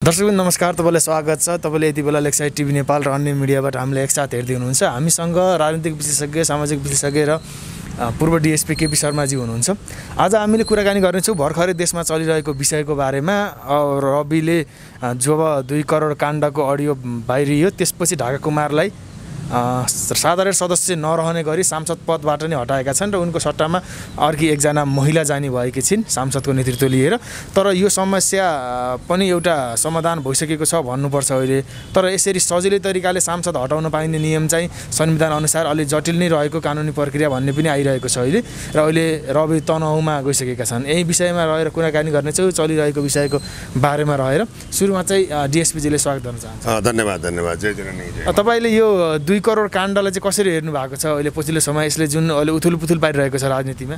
दर्शकबिन नमस्कार, तपाईलाई स्वागत छ। तपाईले यति बेला लेक्साइट टिभी नेपाल र अन्य मिडियाबाट हामीले एकसाथ हेर्दै हुनुहुन्छ। हामीसँग राजनीतिक विशेषज्ञ, सामाजिक विशेषज्ञ र पूर्व डीएसपी केपी शर्माजी हुनुहुन्छ। आज हामीले कुराकानी गर्नेछौँ भर्खरै देशमा चलिरहेको विषयको बारेमा। रविले जब 2 करोड काण्डको अडियो बाहिरियो त्यसपछि ढाका कुमारलाई साधारण सदस्य नरहने गरी सांसद पदबाट नै हटाएका छन् र उनको सट्टामा अर्की एकजना महिला जानी भएकी छिन् सांसदको नेतृत्व लिएर। तर यो समस्या पनि एउटा समाधान भइसकेको छ भन्नुपर्छ अहिले। तर यसरी सजिलै तरिकाले सांसद हटाउन पाइने नियम चाहिँ संविधान अनुसार अलि जटिल नै रहेको कानुनी प्रक्रिया भन्ने पनि आइरहेको छ अहिले। र अहिले रवि तनहुमा गइसकेका छन्। यही विषयमा रहेर कुराकानी गर्नेछौँ, चलिरहेको विषयको बारेमा रहेर। सुरुमा चाहिँ डीएसपीजीले स्वागत गर्न चाहन्छु। धन्यवाद धन्यवाद। जय जननी। तपाईले यो 2 करोड काण्डलाई चाहिँ कसरी हेर्नु भएको छ अहिले पछिल्लो समय, यसले जुन अहिले उथुलपुथुल पारिरहेको छ राजनीतिमा?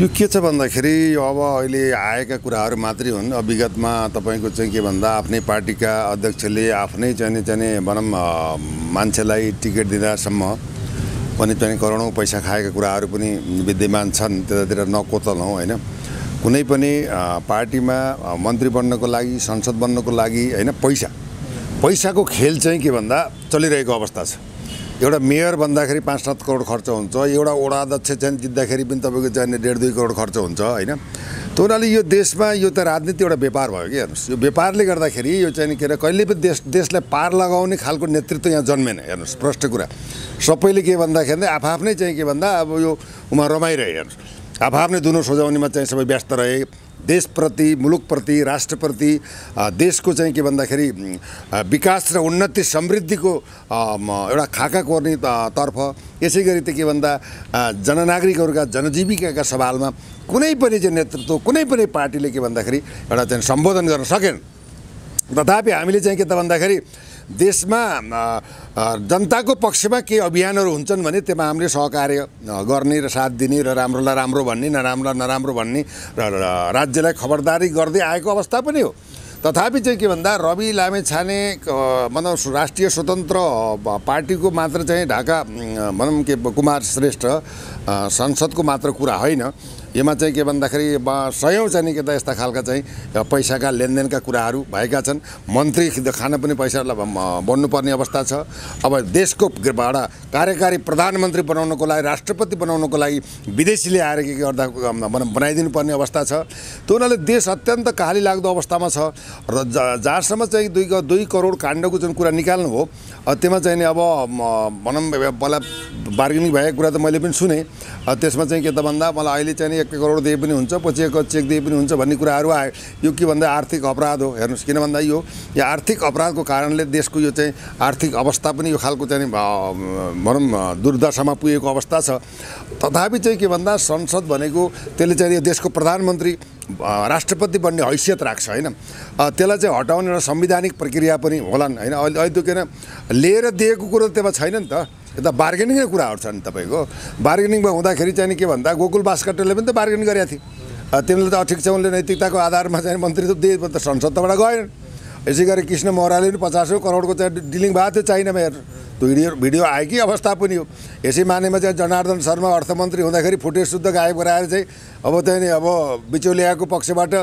यो के छ भन्दाखेरि अब अहिले आएका कुराहरू मात्रै हुन्। विगतमा तपाईँको चाहिँ के भन्दा आफ्नै पार्टीका अध्यक्षले आफ्नै चाहिँ भनौँ मान्छेलाई टिकट दिँदासम्म पनि चाहिँ करोडौँ पैसा खाएका कुराहरू पनि विद्यमान छन्। त्यतातिर नकोतलौँ होइन। कुनै पनि पार्टीमा मन्त्री बन्नको लागि, संसद बन्नको लागि होइन, पैसाको खेल चाहिँ के भन्दा चलिरहेको अवस्था छ। एउटा मेयर भन्दाखेरि 5-7 करोड खर्च हुन्छ। एउटा वडा अध्यक्ष चाहिँ जित्दाखेरि पनि तपाईँको चाहिँ 1.5-2 करोड खर्च हुन्छ होइन। त्यो हुनाले यो देशमा यो त राजनीति एउटा व्यापार भयो कि हेर्नुहोस्। यो व्यापारले गर्दाखेरि यो चाहिँ के अरे कहिले पनि देशलाई पार लगाउने खालको नेतृत्व यहाँ जन्मेन। हेर्नुहोस्, प्रष्ट कुरा। सबैले के भन्दाखेरि आफआफ्नै चाहिँ के भन्दा अब यो उमा रमाइरहे। हेर्नुहोस्, आफआफ्नै दुनो सोझाउनेमा चाहिँ सबै व्यस्त रहे। देशप्रति, मुलुकप्रति, राष्ट्रप्रति, देशको चाहिँ के भन्दाखेरि विकास र उन्नति समृद्धिको एउटा खाका कोर्ने तर्फ, यसै गरी त के भन्दा जननागरिकहरूका जनजीविकाका सवालमा कुनै पनि चाहिँ नेतृत्व, कुनै पनि पार्टीले के भन्दाखेरि एउटा चाहिँ सम्बोधन गर्न सकेन। तथापि हामीले चाहिँ के त भन्दाखेरि देशमा जनताको पक्षमा के अभियानहरू हुन्छन् भने त्यसमा हामीले सहकार्य गर्ने र साथ दिने र राम्रोलाई राम्रो भन्ने, नराम्रोलाई नराम्रो भन्ने र राज्यलाई खबरदारी गर्दै आएको अवस्था पनि हो। तथापि चाहिँ के भन्दा रवि लामेछाने मतलब राष्ट्रिय स्वतन्त्र पार्टीको मात्र चाहिँ ढाका भनौँ के कुमार श्रेष्ठ संसदको मात्र कुरा होइन। यसमा चाहिँ के भन्दाखेरि सयौँ चाहिँ के त यस्ता खालका चाहिँ पैसाका लेनदेनका कुराहरू भएका छन्। मन्त्री खान पनि पैसा बन्नुपर्ने अवस्था छ। अब देशको कार्यकारी प्रधानमन्त्री बनाउनको लागि, राष्ट्रपति बनाउनको लागि विदेशीले आएर के गर्दा बनाइदिनु पर्ने अवस्था छ। त्यो हुनाले देश अत्यन्त काली लाग्दो अवस्थामा छ। र जहाँसम्म चाहिँ 2 करोड काण्डको जुन कुरा निकाल्नु हो, त्यसमा चाहिँ अब भनौँ पहिला बार्गेनिङ भएको कुरा त मैले पनि सुने। त्यसमा चाहिँ के त भन्दा मलाई अहिले चाहिँ 1 करोड दिए पनि हुन्छ, पछि 1 चेक दिए पनि हुन्छ भन्ने कुराहरू आयो। यो के भन्दा आर्थिक अपराध हो। हेर्नुहोस्, किन भन्दा यो आर्थिक अपराधको कारणले देशको यो चाहिँ आर्थिक अवस्था पनि यो खालको चाहिँ भनौँ दुर्दशामा पुगेको अवस्था छ। तथापि चाहिँ के भन्दा संसद भनेको त्यसले चाहिँ यो देशको प्रधानमन्त्री राष्ट्रपति बन्ने हैसियत राख्छ होइन। त्यसलाई चाहिँ हटाउने एउटा संवैधानिक प्रक्रिया पनि होलान् होइन। अहिले त्यो किन लिएर दिएको कुरो त्यसमा छैन नि त। यता बार्गेनिङकै कुराहरू छन्। तपाईँको बार्गेनिङमा हुँदाखेरि चाहिँ के भन्दा गोकुल बास्केटले पनि त बार्गेनिङ गरेका थिए। तिमीले त ठिक छ, उनले नैतिकताको आधारमा चाहिँ मन्त्रीत्व दिए त संसदबाट गएन। यसै गरी कृष्ण महराले पनि 50 करोडको चाहिँ डिलिङ भएको थियो चाइनामा। हेर्नु, त्यो भिडियो आएकै अवस्था पनि हो। यसै मानेमा चाहिँ जनार्दन शर्मा अर्थमन्त्री हुँदाखेरि फुटेज शुद्ध गायब गराएर चाहिँ अब चाहिँ नि अब बिचौलियाको पक्षबाट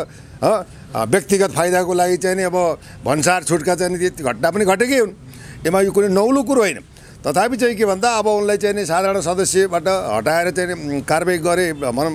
व्यक्तिगत फाइदाको लागि चाहिँ नि अब भन्सार छुटका चाहिँ घटना पनि घटेकै हुन्। यसमा यो कुनै नौलो कुरो होइन। तथापि चाहिँ के भन्दा अब उनलाई चाहिँ नि साधारण सदस्यबाट हटाएर चाहिँ कारबाही गरे भनौँ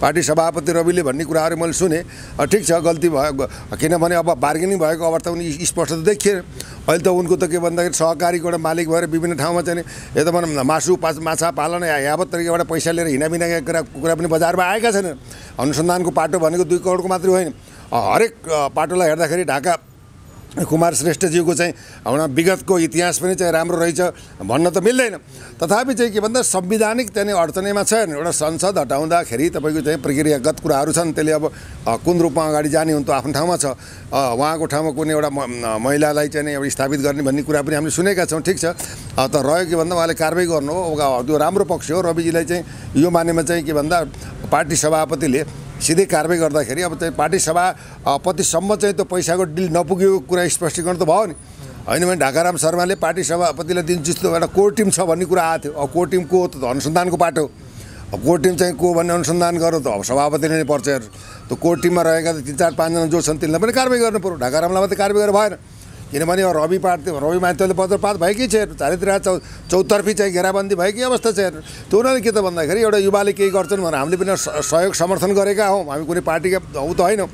पार्टी सभापति रविले भन्ने कुराहरू मैले सुने। ठिक छ, गल्ती भयो। किनभने अब बार्गेनिङ भएको अवस्था पनि स्पष्ट त देखिएन। अहिले त उनको त के भन्दाखेरि सहकारीको एउटा मालिक भएर विभिन्न ठाउँमा चाहिँ यता भनौँ मासु माछा पालन यावत तरिकाबाट पैसा लिएर हिँडाबिनाका कुरा पनि बजारमा आएका छैनन्। अनुसन्धानको पाटो भनेको 2 करोडको मात्रै होइन। हरेक पाटोलाई हेर्दाखेरि ढाका कुमार श्रेष्ठज्यूको चाहिँ हाम्रो विगतको इतिहास पनि चाहिँ राम्रो रहेछ भन्न त मिल्दैन। तथापि चाहिँ के भन्दा संवैधानिक चाहिँ अडचनैमा छैन। एउटा संसद हटाउँदाखेरि तपाईँको चाहिँ प्रक्रियागत कुराहरू छन्। त्यसले अब कुन रूपमा अगाडि जाने हुन्छ आफ्नो ठाउँमा छ। उहाँको ठाउँमा कुनै एउटा महिलालाई चाहिँ एउटा स्थापित गर्ने भन्ने कुरा पनि हामीले सुनेका छौँ। ठिक छ, तर रह्यो के भन्दा उहाँले कारबाही गर्नु हो, त्यो राम्रो पक्ष हो। रविजीलाई चाहिँ यो मानेमा चाहिँ के भन्दा पार्टी सभापतिले सिधै कारबाही गर्दाखेरि अब चाहिँ पार्टी सभापतिसम्म चाहिँ त्यो पैसाको डिल नपुगेको कुरा स्पष्टीकरण त भयो नि होइन। भने ढाकाराम शर्माले पार्टी सभापतिलाई दिन्छु जस्तो एउटा कोर टिम छ भन्ने कुरा आएको थियो। अब कोर टिम को हो त अनुसन्धानको पाटो। कोर टिम चाहिँ को भन्ने अनुसन्धान गर्नु त अब सभापतिले नै पर्छ हेर्नु। त्यो कोर टिममा रहेका 3-4 5 जना जो छन् तिनलाई पनि कारबाही गर्नु पर्यो। ढाकारामलाई मात्रै कारबाही गरेर भएन, किनभने रवि माइतीले वज्रपात भएकै छ हेर्नु। चारैतिर चौतर्फी चाहिँ घेराबन्दी भएकै अवस्था छ हेर्नु। त्यो उनीहरूले के त भन्दाखेरि एउटा युवाले केही गर्छन् भनेर हामीले पनि सहयोग समर्थन गरेका हौँ। हामी कुनै पार्टीका ऊ त होइनौँ,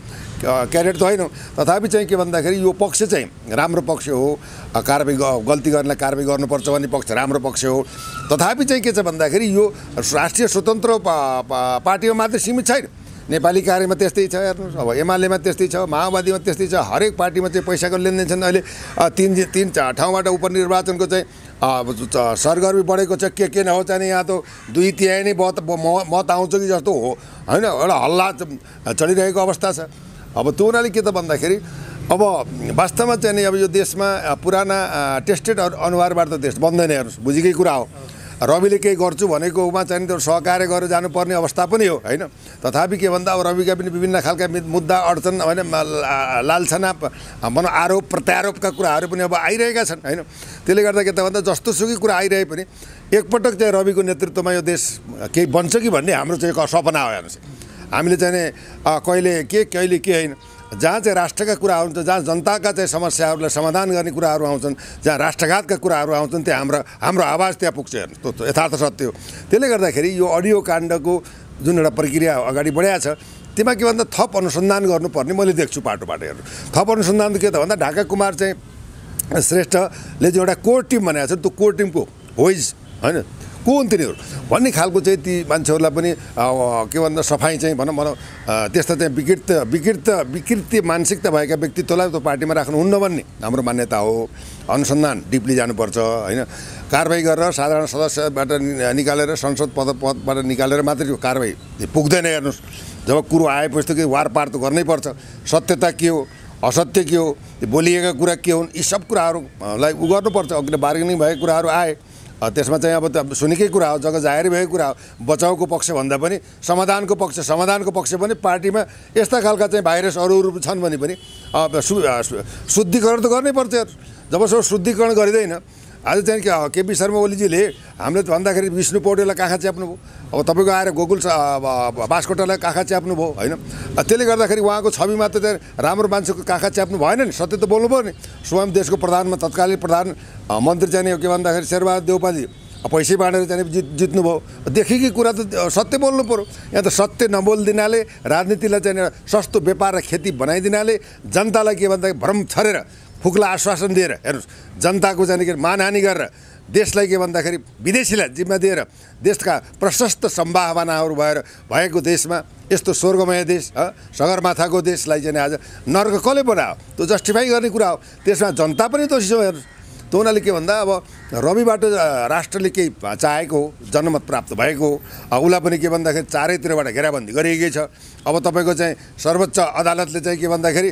क्याडेट त होइनौँ। तथापि चाहिँ के भन्दाखेरि यो पक्ष चाहिँ राम्रो पक्ष हो। कारबाही गल्ती गर्नेलाई कारबाही गर्नुपर्छ भन्ने पक्ष राम्रो पक्ष हो। तथापि चाहिँ के छ भन्दाखेरि यो राष्ट्रिय स्वतन्त्र पार्टीमा मात्रै सीमित छैन। नेपाली कार्यमा त्यस्तै छ हेर्नुहोस्। अब एमालेमा त्यस्तै छ, माओवादीमा त्यस्तै छ। हरेक पार्टीमा चाहिँ पैसाको लेनदेन छन्। अहिले तीन ठाउँबाट उपनिर्वाचनको चाहिँ सरगर्मी बढेको छ। के नहो चाहिँ यहाँ त 2/3 नै मत आउँछ कि जस्तो हो होइन। एउटा हल्ला चलिरहेको अवस्था छ। अब त्यो हुनाले के त भन्दाखेरि अब वास्तवमा चाहिँ नि अब यो देशमा पुराना टेस्टेड अनुहारबाट त देश बन्दैन हेर्नुहोस्। बुझेकै कुरा हो। रविले केही गर्छु भनेकोमा चाहिँ त्यो सहकार्य गरेर जानुपर्ने अवस्था पनि हो होइन। तथापि के भन्दा अब रविका पनि विभिन्न खालका मुद्दा अडचन होइन, लालछना भनौँ आरोप प्रत्यारोपका कुराहरू पनि अब आइरहेका छन् होइन। त्यसले गर्दा के त भन्दा जस्तो सुकै कुरा आइरहे पनि एकपटक चाहिँ रविको नेतृत्वमा यो देश केही बन्छ कि भन्ने हाम्रो चाहिँ सपना हो हेर्नुहोस्। हामीले चाहिँ कहिले के होइन, जहाँ चाहिँ राष्ट्रका कुराहरू हुन्छ, जहाँ जनताका चाहिँ समस्याहरूलाई समाधान गर्ने कुराहरू आउँछन्, जहाँ राष्ट्रघातका कुराहरू आउँछन्, त्यहाँ हाम्रो आवाज त्यहाँ पुग्छ हेर्नु। त्यो यथार्थ सत्य हो। त्यसले गर्दाखेरि यो अडियो काण्डको जुन एउटा प्रक्रिया अगाडि बढाएको छ त्यसमा के भन्दा थप अनुसन्धान गर्नुपर्ने मैले देख्छु पाटोबाट हेर्नु। थप अनुसन्धान के त भन्दा ढाका कुमार चाहिँ श्रेष्ठले चाहिँ एउटा कोर टिम भनेको छ, त्यो कोर टिमको होइज होइन को हुन् तिनीहरू भन्ने खालको चाहिँ ती मान्छेहरूलाई पनि के भन्दा सफाइ चाहिँ भनौँ त्यस्ता चाहिँ विकृति मानसिकता भएका व्यक्तित्वलाई त्यो पार्टीमा राख्नुहुन्न भन्ने हाम्रो मान्यता हो। अनुसन्धान डिपली जानुपर्छ होइन। कारबाही गरेर साधारण सदस्यबाट निकालेर संसद पदबाट निकालेर मात्रै यो कारबाही पुग्दैन हेर्नुहोस्। जब कुरो आएपछि त के वारपार त गर्नै पर्छ। सत्यता के हो, असत्य के हो, बोलिएका कुरा के हुन्, यी सब कुराहरूलाई उ गर्नुपर्छ। अघि बार्गेनिङ भएको कुराहरू आए त्यसमा चाहिँ अब त सुनेकै कुरा हो, जग्गा जाहेर भएको कुरा हो। बचाउको पक्ष भन्दा पनि समाधानको पक्ष पनि पार्टीमा यस्ता खालका चाहिँ भाइरस अरू छन् भने पनि शुद्धिकरण त गर्नै पर्छ। जबसम्म शुद्धिकरण गरिँदैन आज चाहिँ केपी शर्मा ओलीजीले हामीले भन्दाखेरि विष्णु पौडेललाई काखा च्याप्नु भयो। अब तपाईँको आएर गोकुल बास्कोटालाई काखा च्याप्नु भयो होइन। त्यसले गर्दाखेरि उहाँको छवि मात्र चाहिँ राम्रो मान्छेको काखा च्याप्नु भएन नि, सत्य त बोल्नु पऱ्यो नि। स्वयं देशको प्रधानमा तत्कालीन प्रधानमन्त्री चाहिँ के भन्दाखेरि शेरबहादुर देउपाजी पैसै बाँडेर चाहिँ जित्नुभयो। देखेकै कुरा त सत्य बोल्नु पऱ्यो। यहाँ त सत्य नबोलिदिनाले राजनीतिलाई चाहिँ सस्तो व्यापार र खेती बनाइदिनाले जनतालाई के भन्दाखेरि भ्रम छरेर फुक्ला आश्वासन दिएर हेर्नुहोस् जनताको चाहिँ के मानहानि गरेर देशलाई के भन्दाखेरि विदेशीलाई जिम्मा दिएर देशका प्रशस्त सम्भावनाहरू भएको देशमा यस्तो स्वर्गमय देश सगरमाथाको देशलाई चाहिँ आज नर्क कसले बनायो? त्यो जस्टिफाई गर्ने कुरा हो। त्यसमा जनता पनि दोषी छ हेर्नुहोस्। त्यो हुनाले के भन्दा अब रविबाट राष्ट्रले केही चाहेको हो, जनमत प्राप्त भएको हो। उसलाई पनि के भन्दाखेरि चारैतिरबाट घेराबन्दी गरिएकै छ। अब तपाईँको चाहिँ सर्वोच्च अदालतले चाहिँ के भन्दाखेरि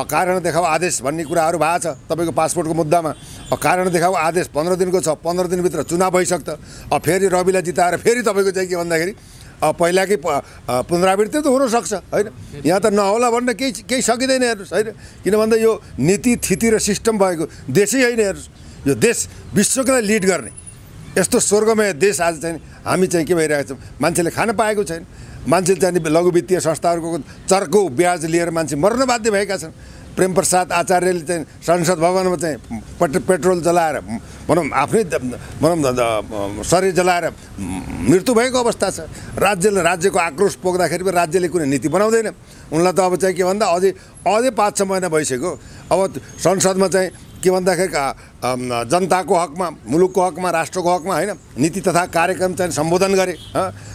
कारण देखाऊ आदेश भन्ने कुराहरू भएको छ। तपाईँको पासपोर्टको मुद्दामा कारण देखाऊ आदेश 15 दिनको छ, 15 दिनभित्र चुनाव भइसक्छ। फेरि रविलाई जिताएर फेरि तपाईँको चाहिँ के भन्दाखेरि पहिलाकै पुनरावृत्ति त हुनसक्छ होइन। यहाँ त नहोला भन्न केही सकिँदैन हेर्नुहोस् होइन। किन भन्दा यो नीति थिति र सिस्टम भएको देशै होइन हेर्नुहोस्। यो देश विश्वलाई लिड गर्ने यस्तो स्वर्गमय देश आज चाहिँ हामी चाहिँ के भइरहेको छौँ, मान्छेले खान पाएको छैन। मान्छे चाहिँ लघु वित्तीय संस्थाहरूको चर्को ब्याज लिएर मान्छे मर्न बाध्य भएका छन्। प्रेम प्रसाद आचार्यले चाहिँ संसद भवनमा चाहिँ पेट्रोल जलाएर भनौँ आफ्नै भनौँ शरीर जलाएर मृत्यु भएको अवस्था छ। राज्यको आक्रोश पोख्दाखेरि पनि राज्यले कुनै नीति बनाउँदैन। उनलाई त अब चाहिँ के भन्दा अझै 5-6 महिना भइसक्यो। अब संसदमा चाहिँ के भन्दाखेरि जनताको हकमा, मुलुकको हकमा, राष्ट्रको हकमा होइन नीति तथा कार्यक्रम चाहिँ सम्बोधन गरे।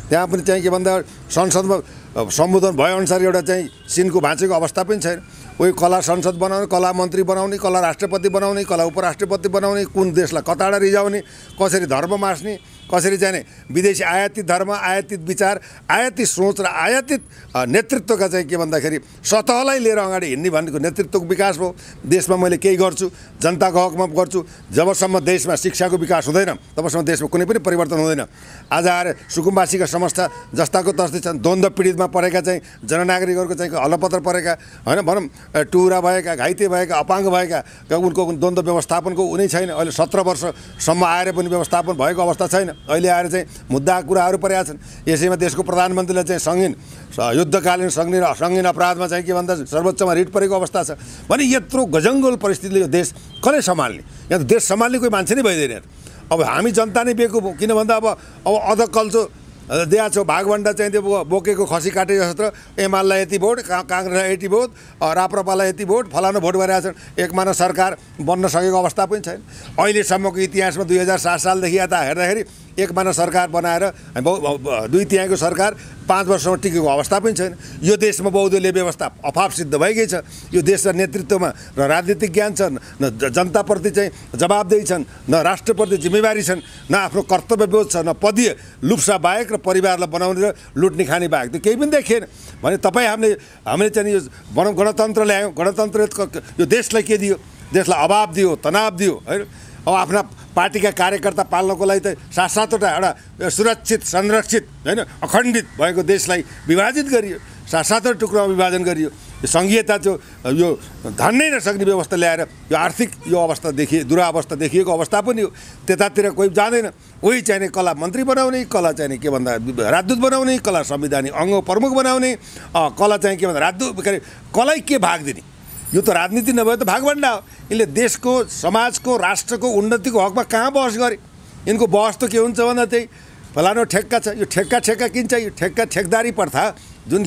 त्यहाँ पनि चाहिँ के भन्दा संसदमा सम्बोधन भएअनुसार एउटा चाहिँ सिनको भाँचेको अवस्था पनि छैन। उही कला संसद बनाउने, कला मन्त्री बनाउने, कला राष्ट्रपति बनाउने, कला उपराष्ट्रपति बनाउने, कुन देशलाई कताडा रिजाउने, कसरी धर्म मास्ने, कसरी चाहिँ विदेशी आयातित धर्म, आयातित विचार, आयातित सोच र आयातित नेतृत्वका चाहिँ के भन्दाखेरि सतहलाई लिएर अगाडि हिँड्ने भनेको नेतृत्वको विकास हो। देशमा मैले केही गर्छु, जनताको हकमा गर्छु। जबसम्म देशमा शिक्षाको विकास हुँदैन तबसम्म देशमा कुनै पनि परिवर्तन हुँदैन। आज आएर सुकुम्बासीका समस्या जस्ताको तस्तै छन्। द्वन्द्व पीडितमा परेका चाहिँ जननागरिकहरूको चाहिँ हलपत्र परेका होइन भनौँ टुरा भएका, घाइते भएका, अपाङ्ग भएका उनको द्वन्द्व व्यवस्थापनको उनी छैन। अहिले 17 वर्षसम्म आएर पनि व्यवस्थापन भएको अवस्था छैन। अहिले आएर चाहिँ मुद्दा कुराहरू परेका छन्। यसैमा देशको प्रधानमन्त्रीले चाहिँ युद्धकालीन सङ्गीन अपराधमा चाहिँ के भन्दा सर्वोच्चमा रिट परेको अवस्था छ भने यत्रो गजङ्गोल परिस्थितिले यो देश कसले सम्हाल्ने? यहाँ त देश सम्हाल्ने कोही मान्छे नै भइदिएन। अब हामी जनता नै बेकुब, किन भन्दा अब अधकल्चो दिया छ भागभन्डा चाहिँ त्यो बोकेको खसी काटे जस्तो एमालेलाई यति भोट, काङ्ग्रेसलाई यति भोट, राप्रपालाई यति भोट, फलानु भोट भइरहेका छन्। एकमात्र सरकार बन्न सकेको अवस्था पनि छैन। अहिलेसम्मको इतिहासमा 2007 सालदेखि यता हेर्दाखेरि एकमात्र सरकार बनाएर 2/3 सरकार 5 वर्षमा टिकेको अवस्था पनि छैन। यो देशमा बहुदलीय व्यवस्था अभाव सिद्ध भइगई छ। यो देशका नेतृत्वमा न राजनीतिक ज्ञान छ, न जनताप्रति चाहिँ जवाबदेही छन्, न राष्ट्रप्रति जिम्मेवारी छन्, न आफ्नो कर्तव्यबोध छ, न पदीय लुप्सा बाहेक र परिवारलाई बनाउने र लुट्ने खाने बाहेक त्यो केही पनि देखिएन। भने तपाईँ हामीले चाहिँ यो गणतन्त्र ल्यायौँ, गणतन्त्रले यो देशलाई के दियो? देशलाई अभाव दियो, तनाव दियो होइन। अब आफ्ना पार्टीका कार्यकर्ता पाल्नको लागि त 7-7वटा एउटा सुरक्षित, संरक्षित होइन अखण्डित भएको देशलाई विभाजित गरियो, 7-7 टुक्रामा विभाजन गरियो। यो सङ्घीयता त्यो यो धान्नै नसक्ने व्यवस्था ल्याएर यो आर्थिक यो अवस्था दुरावस्था देखिएको अवस्था पनि हो। त्यतातिर कोही जाँदैन। उही चाहिने कला मन्त्री बनाउने, कला चाहिने के भन्दा राजदूत बनाउने, कला संवैधानिक अङ्ग प्रमुख बनाउने, कला चाहिँ के भन्दा राजदूत कलाई के भाग दिने? यो त राजनीति नभए त भागभन्डा हो। यसले देशको, समाजको, राष्ट्रको उन्नतिको हकमा कहाँ बहस गरे? यिनको बहस त के हुन्छ भन्दा त्यही फलानु ठेक्का छ, यो ठेक्का किन चाहिँ? यो ठेकदारी प्रथा जुन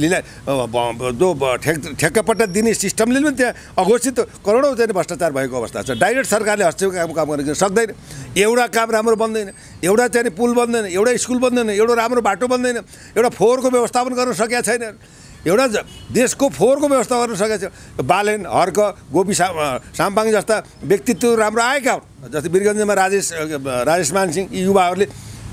ठेक्कापट्टा दिने सिस्टमले पनि त्यहाँ अघोषित करोडौँ चाहिँ भ्रष्टाचार भएको अवस्था छ। डाइरेक्ट सरकारले हस्तक्षेपको काम गर्न सक्दैन। एउटा काम राम्रो बन्दैन, एउटा चाहिँ पुल बन्दैन, एउटा स्कुल बन्दैन, एउटा राम्रो बाटो बन्दैन, एउटा फोहोरको व्यवस्थापन गर्न सकेका छैन। एउटा देशको फोहोरको व्यवस्था गर्न सकेको छ। बालेन, हर्क, गोपी साम्पाङ जस्ता व्यक्तित्व राम्रो आएका हुन्। जस्तै वीरगञ्जमा राजेश मानसिंह यी युवाहरूले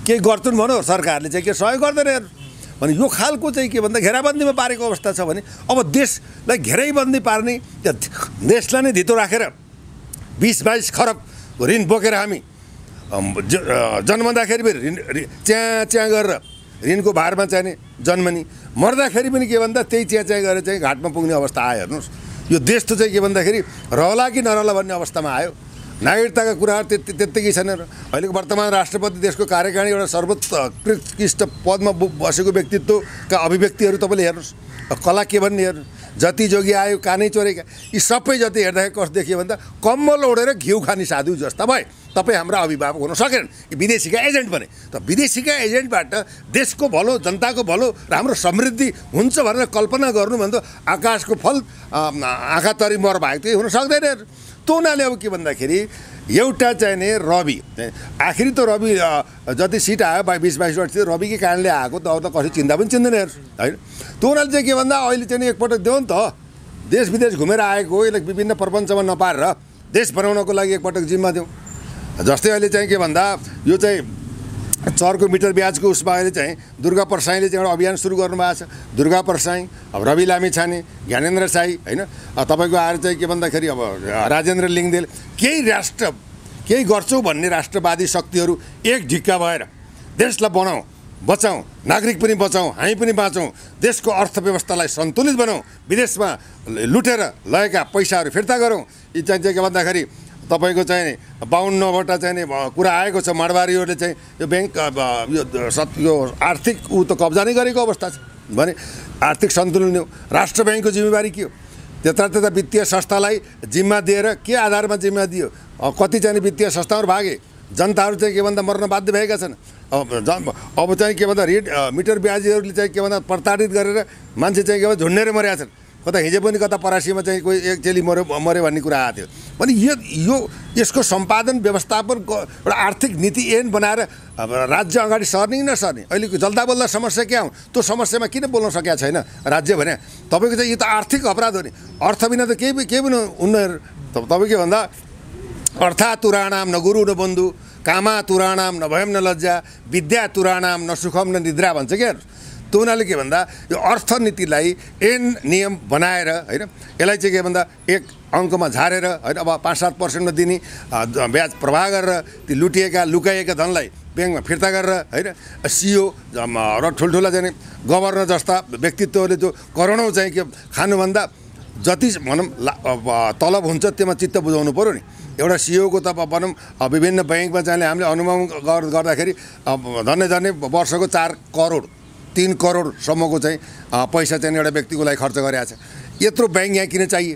केही गर्छन् भनौँ, सरकारले चाहिँ के सहयोग गर्दैन भने यो खालको चाहिँ के भन्दा घेराबन्दीमा पारेको अवस्था छ भने अब देशलाई घेरैबन्दी पार्ने, देशलाई नै धितो राखेर 20-22 खरब ऋण बोकेर हामी जन्मँदाखेरि पनि च्याँ गरेर ऋणको भारमा चाहिने जन्मनी, मर्दाखेरि पनि के भन्दा त्यही च्याँ गरेर चाहिँ घाटमा पुग्ने अवस्था आयो। हेर्नुहोस् यो देश त चाहिँ के भन्दाखेरि रहला कि नरहला भन्ने अवस्थामा आयो। नागरिकताका कुराहरू त्यत्तिकै छैन। अहिलेको वर्तमान राष्ट्रपति देशको कार्यकारिणी एउटा सर्वोत्कृष्ट पदमा बसेको व्यक्तित्वका अभिव्यक्तिहरू तपाईँले हेर्नुहोस्। कला के भन्ने हेर्नु, जति जोगी आयो कानै चोरेका, यी सबै जति हेर्दाखेरि कस्तो देखियो भन्दा कम्बल ओढेर घिउ खाने साधु जस्ता भए। तपाईँ हाम्रा अभिभावक हुन सकेन, विदेशीका एजेन्ट बने। त विदेशीका एजेन्टबाट देशको भलो, जनताको भलो र हाम्रो समृद्धि हुन्छ भनेर कल्पना गर्नु भन्दा आकाशको फल आँखा तरी मर भएको त्यही हुन सक्दैन। त्यो हुनाले अब के भन्दाखेरि एउटा चाहिने रवि, आखिरी त रवि जति सिट आयो 20-22 वर्ष रविकै कारणले आएको त। अब त कसै चिन्ता पनि चिन्दैन होइन। त्यो हुनाले चाहिँ के भन्दा अहिले चाहिँ एकपटक देऊ नि त, देश विदेश घुमेर आएको यसलाई विभिन्न प्रपञ्चमा नपारेर देश बनाउनको लागि एकपटक जिम्मा देऊ। जस्तै अहिले चाहिँ के भन्दा यो चाहिँ चरको मिटर ब्याजको उसमा अहिले चाहिँ दुर्गा परसाईले चाहिँ एउटा अभियान सुरु गर्नुभएको छ। दुर्गा परसाई, अब रवि लामिछाने, ज्ञानेन्द्र साई होइन, तपाईँको आएर चाहिँ के भन्दाखेरि अब राजेन्द्र लिङ्गदेल, केही गर्छौँ भन्ने राष्ट्रवादी शक्तिहरू एक ढिक्का भएर देशलाई बनाऊ, बचाउँ, नागरिक पनि बचाउँ, हामी पनि बाँचौँ, देशको अर्थव्यवस्थालाई सन्तुलित बनाउँ, विदेशमा लुटेर लगेका पैसाहरू फिर्ता गरौँ। यी चाहिँ के भन्दाखेरि तपाईँको चाहिँ 52वटा चाहिँ कुरा आएको छ। माडवारीहरूले चाहिँ यो ब्याङ्क यो आर्थिक त कब्जा नै गरेको अवस्था छ भने आर्थिक सन्तुलन हो। राष्ट्र ब्याङ्कको जिम्मेवारी के हो? त्यता वित्तीय संस्थालाई जिम्मा दिएर के आधारमा जिम्मा दियो? कति चाहिँ वित्तीय संस्थाहरू भागे, जनताहरू चाहिँ के भन्दा मर्न बाध्य भएका छन्। अब चाहिँ के भन्दा मिटर ब्याजीहरूले चाहिँ के भन्दा प्रताडित गरेर मान्छे चाहिँ के भन्दा झुन्डेर मरेका छन्। कता हिजो पनि कता परासीमा चाहिँ कोही एक चेली मऱ्यो भन्ने कुरा आएको थियो भने यो यसको सम्पादन व्यवस्थापनको एउटा आर्थिक नीति ऐन बनाएर राज्य अगाडि सर्ने कि नसर्ने? अहिलेको जल्दाबल्दा समस्या क्या हो? त्यो समस्यामा किन बोल्न सकेका छैन राज्य भने? तपाईँको चाहिँ यो त आर्थिक अपराध हो नि। अर्थ बिना त केही पनि हुन्न। तपाईँ के भन्दा अर्थातुराणाम न गुरु न बन्धु, कामातुराणाम न भयम न लज्जा, विद्यातुराणाम न सुखम न निद्रा भन्छ क्या। त्यो हुनाले के भन्दा यो अर्थनीतिलाई ऐन नियम बनाएर होइन, यसलाई चाहिँ के भन्दा एक अङ्कमा झारेर होइन, अब 5-7% दिने ब्याज प्रवाह गरेर ती लुकाइएका धनलाई ब्याङ्कमा फिर्ता गरेर होइन, सिओ र ठुल्ठुला चाहिँ गभर्नर जस्ता व्यक्तित्वहरूले जो करोडौँ चाहिँ के खानुभन्दा जति भनौँ तलब हुन्छ त्यसमा चित्त बुझाउनु पऱ्यो नि। एउटा सिइओको त भनौँ विभिन्न ब्याङ्कमा जाने हामीले अनुभव गर्दाखेरि झन्डै वर्षको 4 करोड 3 करोडसम्मको चाहिँ पैसा चाहिँ एउटा व्यक्तिको लागि खर्च गरेको छ। यत्रो ब्याङ्क यहाँ किन चाहिए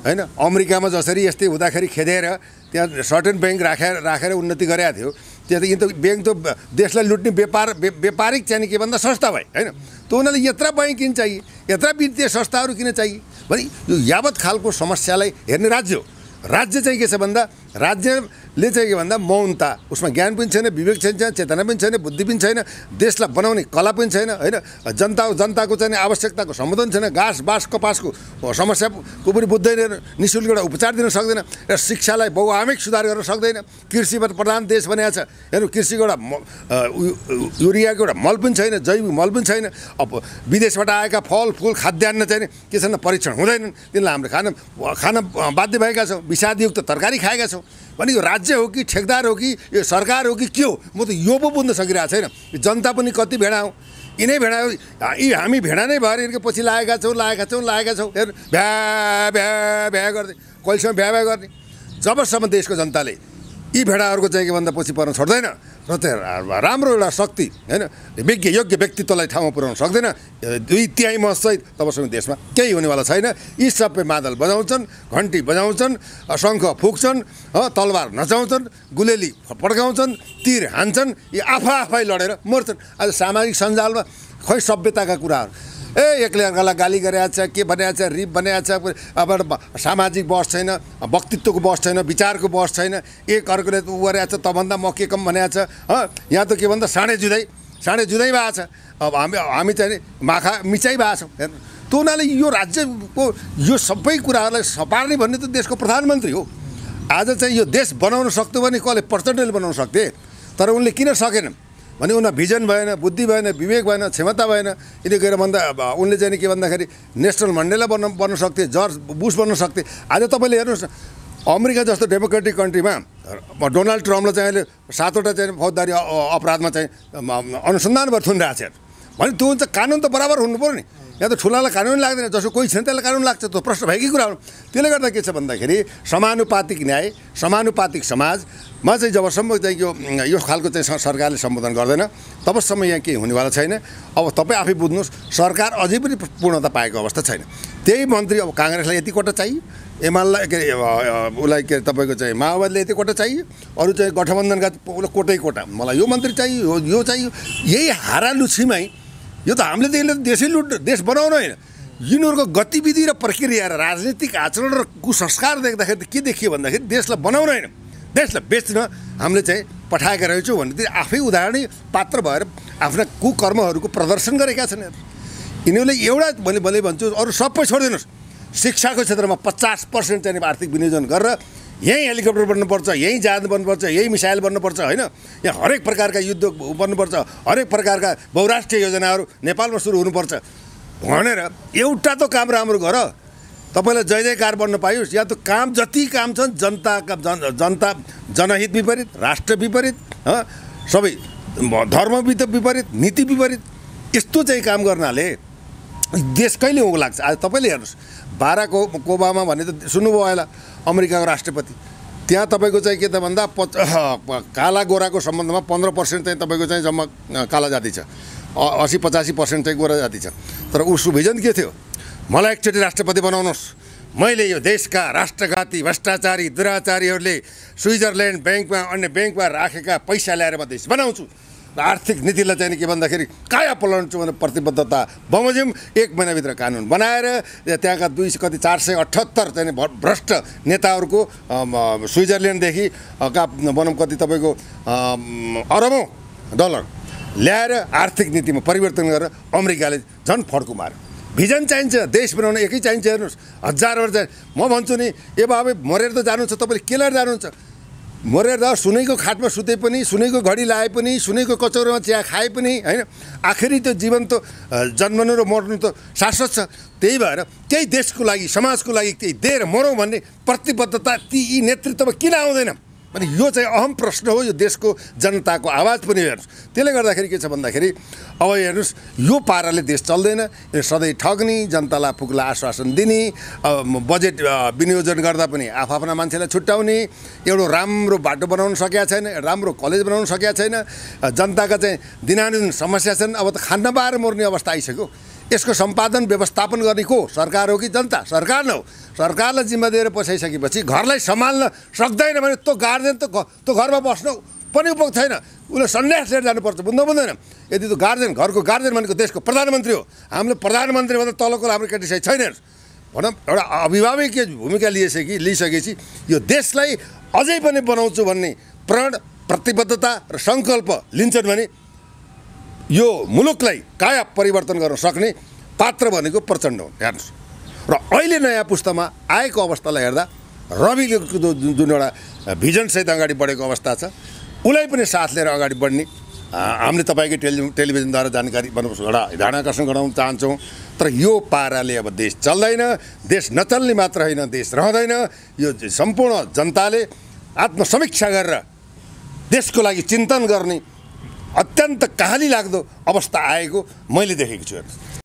होइन? अमेरिकामा जसरी यस्तै हुँदाखेरि खेदेर त्यहाँ सर्टेन ब्याङ्क राखेर उन्नति गरेका थियो, त्यहाँ त यी त ब्याङ्क त देशलाई लुट्ने व्यापारिक चाहिँ के भन्दा संस्था भए होइन? त उनीहरूले यत्रा ब्याङ्क किन चाहिए, यत्रा वित्तीय संस्थाहरू किन चाहिए भने यो यावत खालको समस्यालाई हेर्ने राज्य हो। राज्य चाहिँ के छ भन्दा राज्यले चाहिँ के भन्दा मौनता, उसमा ज्ञान पनि छैन, विवेक छैन, चेतना पनि छैन, बुद्धि पनि छैन, देशलाई बनाउने कला पनि छैन होइन? जनताको चाहिँ आवश्यकताको सम्बोधन छैन, घाँस बाँस कपासको समस्याको पनि बुझ्दैन, निःशुल्क एउटा उपचार दिन सक्दैन, र शिक्षालाई बहुआयामिक सुधार गर्न सक्दैन। कृषिबाट प्रधान देश बनाएको छ, हेर्नु कृषिको एउटा युरियाको एउटा मल पनि छैन, जैविक मल पनि छैन। अब विदेशबाट आएका फल फुल खाद्यान्न चाहिँ के छैन, परीक्षण हुँदैनन्, तिनलाई हामीले खान बाध्य भएका छौँ। विषादयुक्त तरकारी खाएका छौँ भने यो राज्य हो कि ठेकदार हो कि यो सरकार हो कि के हो, म त यो पो बुझ्न सकिरहेको छैन। जनता पनि कति भेडा हो, यिनै भेडा हो, यी हामी भेडा नै भएर यिनको पछि लागेका छौँ हेर्नु भ्या भ्या भ्या गर्दै कहिलेसम्म भ्या भ्या गर्ने? जबसम्म देशको जनताले यी भेडाहरूको चाहिँ के भन्दा पछि पर्न छोड्दैन र चाहिँ राम्रो एउटा शक्ति होइन विज्ञ योग्य व्यक्तित्वलाई ठाउँमा पुर्याउन सक्दैन 2/3 मतसहित, तबसम्म देशमा केही हुनेवाला छैन। यी सबै मादल बजाउँछन्, घन्टी बजाउँछन्, शङ्ख फुक्छन्, तलवार नचाउँछन्, गुलेली पड्काउँछन्, तीर हान्छन्, यी आफै लडेर मर्छन्। आज सामाजिक सञ्जालमा खै सभ्यताका कुराहरू एकले अर्कालाई गाली गरेको छ, के भनेको छ, रिप भनेको छ, अब सामाजिक बहस छैन, व्यक्तित्वको बहस छैन, विचारको बहस छैन, एक अर्कोले उ गरेको छ तभन्दा म के कम भनेको छ। यहाँ त के भन्दा साँडे जुधाइ भएको छ। अब हामी चाहिँ माखा मिचाइ भएको छौँ। हेर्नु त उनीहरूले यो राज्यको यो सबै कुराहरूलाई सपार्ने भन्ने त देशको प्रधानमन्त्री हो। आज चाहिँ यो देश बनाउन सक्थ्यो भने कसले प्रचण्डले बनाउन सक्थे, तर उनले किन सकेन भने उनीहरू भिजन भएन, बुद्धि भएन, विवेक भएन, क्षमता भएन। यिनी गएर भन्दा उनले चाहिँ के भन्दाखेरि नेसनल मण्डेला बन्न सक्थे, जर्ज बुश बन्न सक्थे। आज तपाईँले हेर्नुहोस् अमेरिका जस्तो डेमोक्रेटिक कन्ट्रीमा डोनाल्ड ट्रम्पले चाहिँ अहिले 7वटा चाहिँ फौजदारी अपराधमा चाहिँ अनुसन्धान भएर थुनिरहेको छ भने त्यो हुन्छ। कानुन त बराबर हुनु पऱ्यो नि। यहाँ त ठुलालाई कानुन लाग्दैन, जसको कोही छैन त्यसलाई कानुन लाग्छ, त्यो प्रश्न भएकै कुरा हो। त्यसले गर्दा के छ भन्दाखेरि समानुपातिक न्याय, समानुपातिक समाजमा चाहिँ जबसम्म चाहिँ यो खालको चाहिँ सरकारले सम्बोधन गर्दैन तबसम्म यहाँ केही हुनेवाला छैन। अब तपाईँ आफै बुझ्नुहोस्, सरकार अझै पनि पूर्णता पाएको अवस्था छैन। त्यही मन्त्री अब काङ्ग्रेसलाई यति कोटा चाहियो, एमालेलाई के उसलाई के तपाईँको चाहिँ माओवादीले यति कोटा चाहियो, अरू चाहिँ गठबन्धनका उसलाई कोटा मलाई यो मन्त्री चाहियो, यो चाहियो। यही हारालुछीमै यो त हामीले त देश बनाउनु होइन, यिनीहरूको गतिविधि र प्रक्रिया र राजनीतिक आचरण र कुसंस्कार देख्दाखेरि के देखियो भन्दाखेरि देशलाई बनाउनु होइन, देशलाई बेच्न हामीले चाहिँ पठाएका रहेछौँ भन्ने आफै उदाहरणीय पात्र भएर आफ्ना कुकर्महरूको प्रदर्शन गरेका छन्। यिनीहरूले एउटा मैले भन्छु, अरू सबै छोडिदिनुहोस्, शिक्षाको क्षेत्रमा 50% चाहिँ आर्थिक विनियोजन गरेर यहीँ हेलिकप्टर बन्नुपर्छ, यहीँ जहाज बन्नुपर्छ, यही मिसाइल बन्नुपर्छ होइन, यहाँ हरेक प्रकारका युद्ध बन्नुपर्छ, हरेक प्रकारका बहुराष्ट्रिय योजनाहरू नेपालमा सुरु हुनुपर्छ भनेर एउटा त काम राम्रो गर। तपाईँलाई जय जयकार बन्न पाइयोस्। या त काम जति काम छन् जनता जनहित विपरीत, राष्ट्र विपरीत, सबै धर्म विपरीत, नीति विपरीत, यस्तो चाहिँ काम गर्नाले देश कहिले उँभो लाग्छ। आज तपाईँले हेर्नुहोस्, बाराक ओबामा भन्ने त सुन्नुभयो होला, अमेरिकाको राष्ट्रपति। त्यहाँ तपाईँको चाहिँ के त भन्दा काला गोराको सम्बन्धमा 15% चाहिँ तपाईँको चाहिँ जम्मा काला जाति छ, 80-85% चाहिँ गोरा जाति छ। तर उसको भिजन के थियो, मलाई एकचोटि राष्ट्रपति बनाउनुहोस्, मैले यो देशका राष्ट्रघाती भ्रष्टाचारी दुराचारीहरूले स्विजरल्यान्ड ब्याङ्कमा अन्य ब्याङ्कमा राखेका पैसा ल्याएर म देश बनाउँछु र आर्थिक नीतिलाई चाहिँ के भन्दाखेरि काया पलाउँछु भनेर प्रतिबद्धता बमोजिम 1 महिनाभित्र कानुन बनाएर त्यहाँका 478 चाहिँ भ्रष्ट नेताहरूको स्विजरल्यान्डदेखि भनौँ कति तपाईँको अरबौँ डलर ल्याएर आर्थिक नीतिमा परिवर्तन गरेर अमेरिकाले झन् फड्को मार्यो। भिजन चाहिन्छ, देश बनाउन एकै चाहिन्छ। हेर्नुहोस्, हजारहरू चाहिँ म भन्छु नि, ए बाबे मरेर त जानुहुन्छ, तपाईँले के लिएर जानुहुन्छ? मरेर सुनैको खाटमा सुते पनि, सुनैको घडी लाए पनि, सुनैको कचौरामा चिया खाए पनि होइन, आखिरी त्यो जीवन त जन्मनु र मर्नु त शाश्वत छ। त्यही भएर केही देशको लागि समाजको लागि केही दिएर मरौँ भन्ने प्रतिबद्धता ती यी नेतृत्वमा किन आउँदैन भने यो चाहिँ अहम प्रश्न हो। यो देशको जनताको आवाज पनि हेर्नुहोस्। त्यसले गर्दाखेरि के छ भन्दाखेरि अब हेर्नुहोस् यो पाराले देश चल्दैन। यो सधैँ ठग्ने, जनतालाई फुक्ला आश्वासन दिने, बजेट विनियोजन गर्दा पनि आफ्ना मान्छेलाई छुट्याउने, एउटा राम्रो बाटो बनाउन सकेका छैन, राम्रो कलेज बनाउन सकेका छैन, जनताका चाहिँ दिनानुदिन समस्या छन्। अब त खान नपाएर मर्ने अवस्था आइसक्यो। यसको सम्पादन व्यवस्थापन गर्ने को? सरकार हो कि जनता? सरकार न हो। सरकारलाई जिम्मा दिएर पछाइसकेपछि घरलाई सम्हाल्न सक्दैन भने त्यो गार्जेन त त्यो घरमा बस्नु पनि उपयोग छैन। उसले सन्यास लिएर जानुपर्छ, बुझ्दैन। यदि त्यो गार्जेन, घरको गार्जेन भनेको देशको प्रधानमन्त्री हो। हामीले प्रधानमन्त्रीभन्दा तलको हाम्रो केटी छैन भनौँ। एउटा अभिभावकीय भूमिका लिइसकेपछि यो देशलाई अझै पनि बनाउँछु भन्ने प्रण, प्रतिबद्धता र सङ्कल्प लिन्छन् भने यो मुलुकलाई काया परिवर्तन गर्न सक्ने पात्र भनेको प्रचण्ड हुन्। हेर्नुहोस्, र अहिले नयाँ पुस्तामा आएको अवस्थालाई हेर्दा रविले जुन एउटा भिजनसहित अगाडि बढेको अवस्था छ, उसलाई पनि साथ लिएर अगाडि बढ्ने हामीले तपाईँकै टेलिभिजनद्वारा जानकारी एउटा ध्यान आकर्षण गराउन चाहन्छौँ। तर यो पाराले अब देश चल्दैन। देश नचल्ने मात्र होइन, देश रहँदैन। यो सम्पूर्ण जनताले आत्मसमीक्षा गरेर देशको लागि चिन्तन गर्ने अत्यन्त कहाली लाग्दो अवस्था आएको मैले देखेको छु।